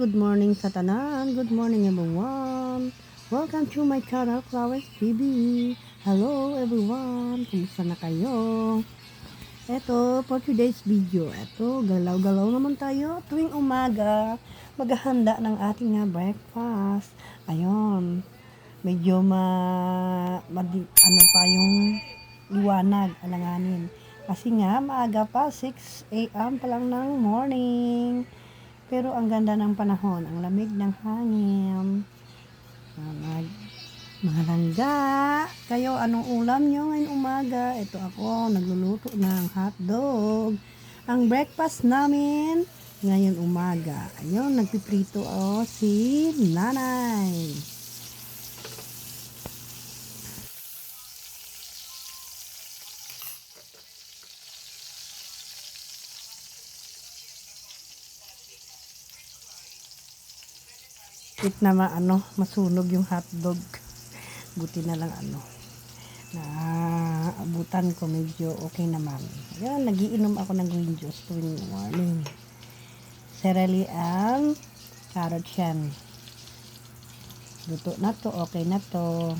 good morning sa tanan. Good morning everyone. Welcome to my channel, Flowers TV. Hello everyone. Kumusta na kayo? Eto, for today's video, eto, galaw-galaw naman tayo tuwing umaga. Maghahanda ng ating breakfast. Ayun. Medyo ano pa yung liwanag, alanganin. Kasi nga, maaga pa, 6 a.m. pa lang ng morning. Pero ang ganda ng panahon, ang lamig ng hangin. Mga langga, kayo anong ulam nyo ngayong umaga? Ito ako, nagluluto ng hotdog. Ang breakfast namin ngayon umaga. Ayun, nagpiprito si nanay. Na masunog yung hotdog. Buti na lang na abutan ko, medyo okay naman. Yan, nagiinom ako ng green juice tuwing morning. Serali ang carrot yan. Luto na to, okay na to.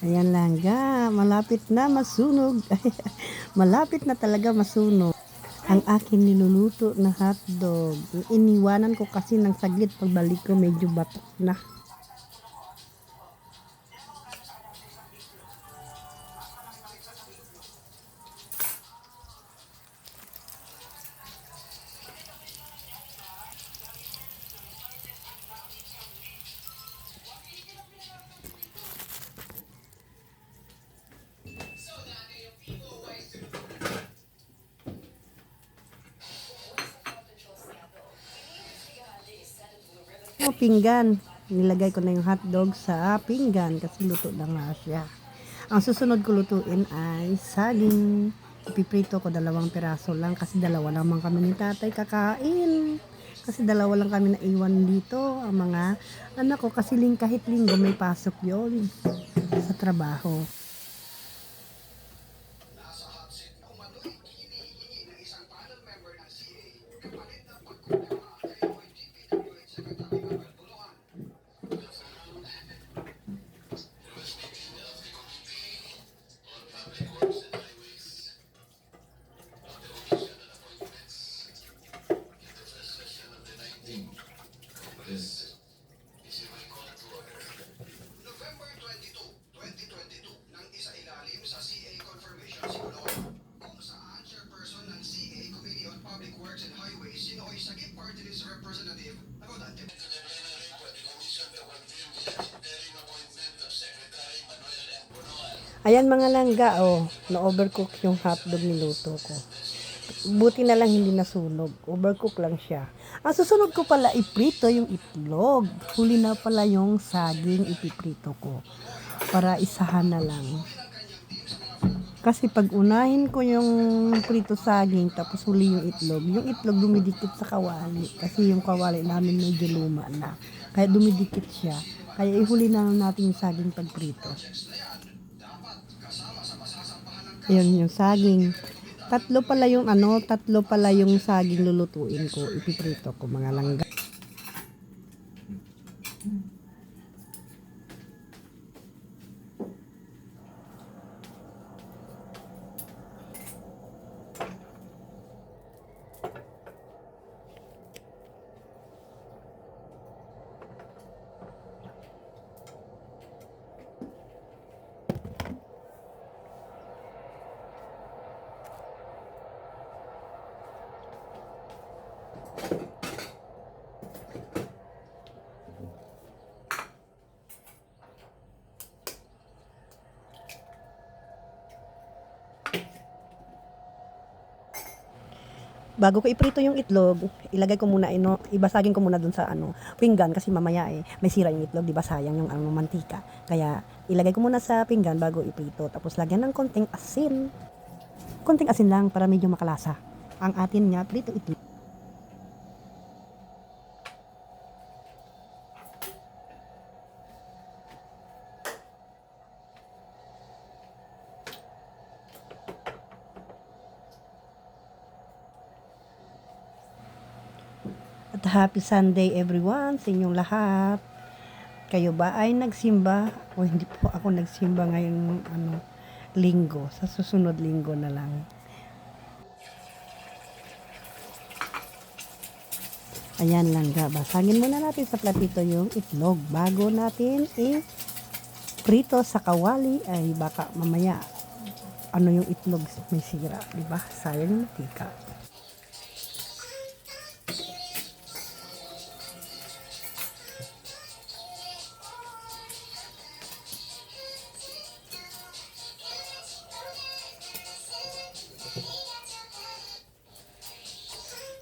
Ayan lang ga, malapit na masunog. Malapit na talaga masunog ang akin niluluto na hotdog. Iniwanan ko kasi ng saglit, pagbalik ko medyo batok na. Pinggan. Nilagay ko na yung hotdog sa pinggan kasi luto lang na siya. Ang susunod ko lutuin ay saging. Ipiprito ko 2 piraso lang kasi 2 naman kami ni tatay kakain. Kasi 2 lang kami na iwan dito. Ang mga anak ko kasi kahit linggo may pasok yon sa trabaho. November 22, 2022, nang isailalim sa CA Confirmation Siguro, kung saan chairperson ng CA Committee on Public Works and Highways, Sinoy Sagip Party List Representative, Agudante. Ayan mga langga, na-overcook yung hotdog niluto ko. Buti na lang hindi nasunog. Overcook lang siya. Ang susunod ko pala iprito yung itlog. Huli na pala yung saging ipiprito ko. Para isahan na lang. Kasi pag unahin ko yung prito saging tapos huli yung itlog dumidikit sa kawali. Kasi yung kawali namin medyo luma na. Kaya dumidikit siya. Kaya ihuli na lang natin yung saging pagprito. Ayun yung saging. Tatlo pala yung saging lulutuin ko. Ipiprito ko mga langga. Bago ko iprito yung itlog, ilagay ko muna ibasagin ko muna dun sa pinggan kasi mamaya may sira yung itlog, di ba sayang yung mantika. Kaya ilagay ko muna sa pinggan bago iprito, tapos lagyan ng konting asin. Konting asin lang para medyo makalasa. Ang atin nga prito itlog. At happy Sunday everyone sa inyong lahat. Kayo ba ay nagsimba o hindi po ako nagsimba ngayong linggo? Sa susunod linggo na lang. Ayan lang ga. Basagin muna natin sa platito yung itlog bago natin prito sa kawali ay baka mamaya yung itlog may sira, di ba? Sayang yung mantika.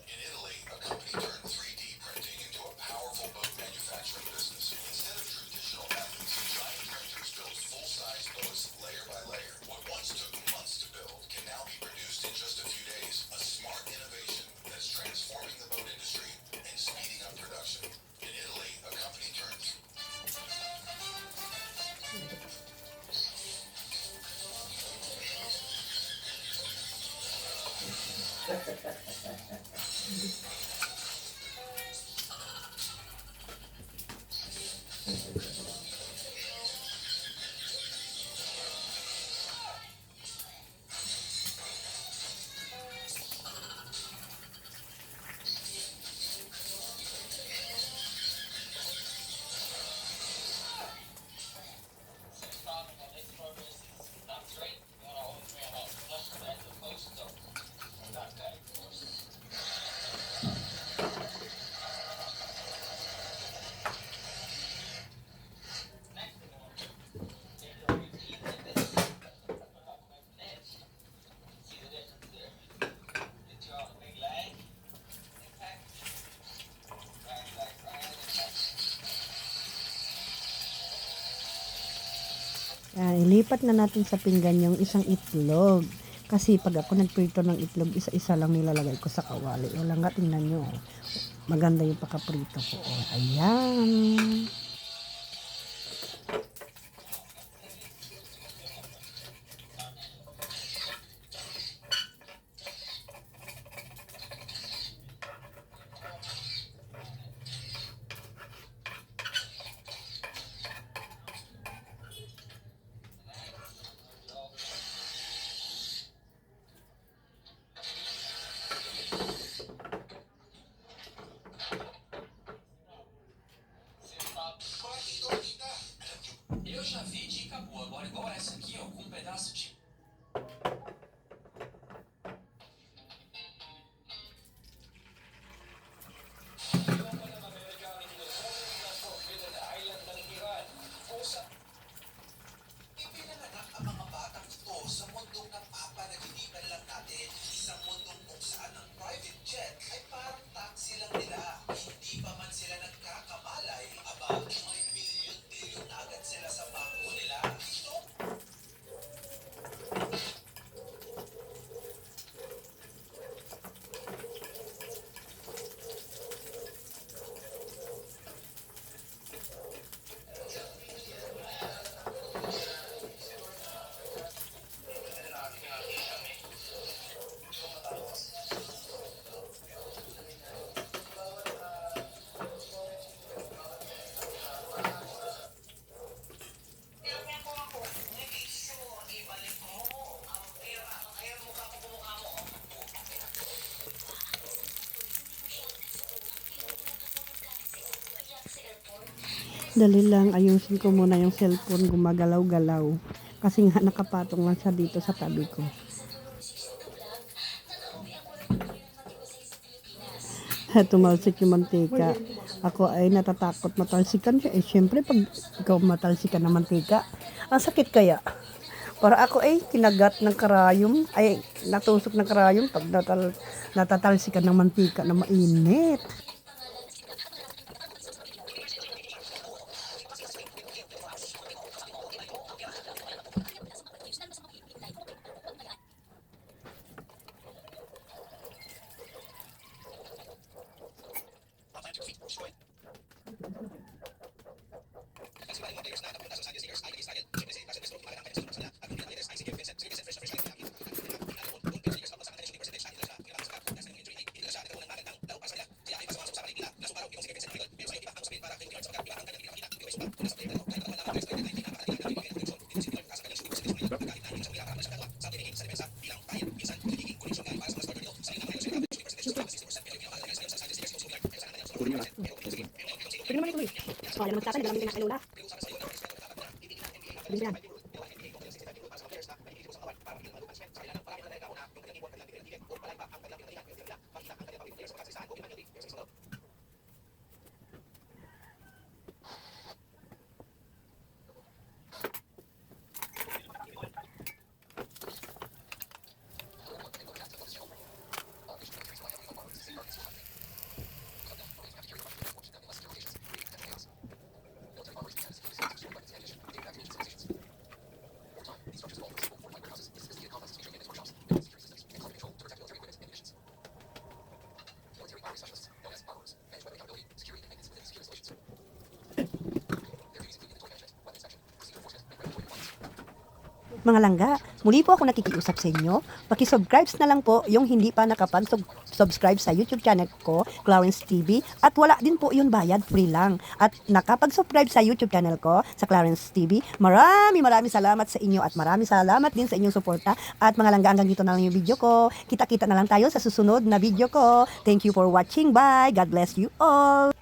In Italy, a company turned 3D printing into a powerful boat manufacturing business. Instead of traditional methods, giant printers build full-size boats layer by layer. What once took months to build can now be produced in just a few days. A smart innovation that's transforming the boat industry and speeding up production. In Italy, a company turned Ilipat na natin sa pinggan yung isang itlog. Kasi pag ako nagprito ng itlog, isa-isa lang nilalagay ko sa kawali. Wala nga, tingnan nyo. Maganda yung pakaprito ko. Ayan. Eu já vi dica boa, agora igual essa aqui, ó, com um pedaço de. Ipinanganak ang mga batang ito sa mundong napapanaginipan lang natin. Isang mundong kung saan ang private jet ay parang taxi lang nila. Hindi pa man sila nagkakamalay, aba, may bilyon-bilyon na agad sila sa bangko nila. Ito, Dali lang, ayusin ko muna yung cellphone, gumagalaw-galaw. Kasi nga nakapatong lang siya dito sa tabi ko. Tumalsik yung mantika. Ako ay natatakot matalsikan siya. Siyempre, pag ikaw matalsikan ng mantika, ang sakit kaya. Para ako ay kinagat ng karayom, ay natusok ng karayom pag natatalsikan ng mantika na mainit. O, yan ang magsasan, dalam yung pinakailula. Bilis yan. Mga langga, muli po ako nakikiusap sa inyo. Paki-subscribe na lang po yung hindi pa nakapag-subscribe sa YouTube channel ko, Clarence TV. At wala din po yun bayad, free lang. At nakapag-subscribe sa YouTube channel ko, sa Clarence TV, maraming salamat sa inyo at maraming salamat din sa inyong suporta. At mga langga, hanggang dito na lang yung video ko. Kita-kita na lang tayo sa susunod na video ko. Thank you for watching. Bye. God bless you all.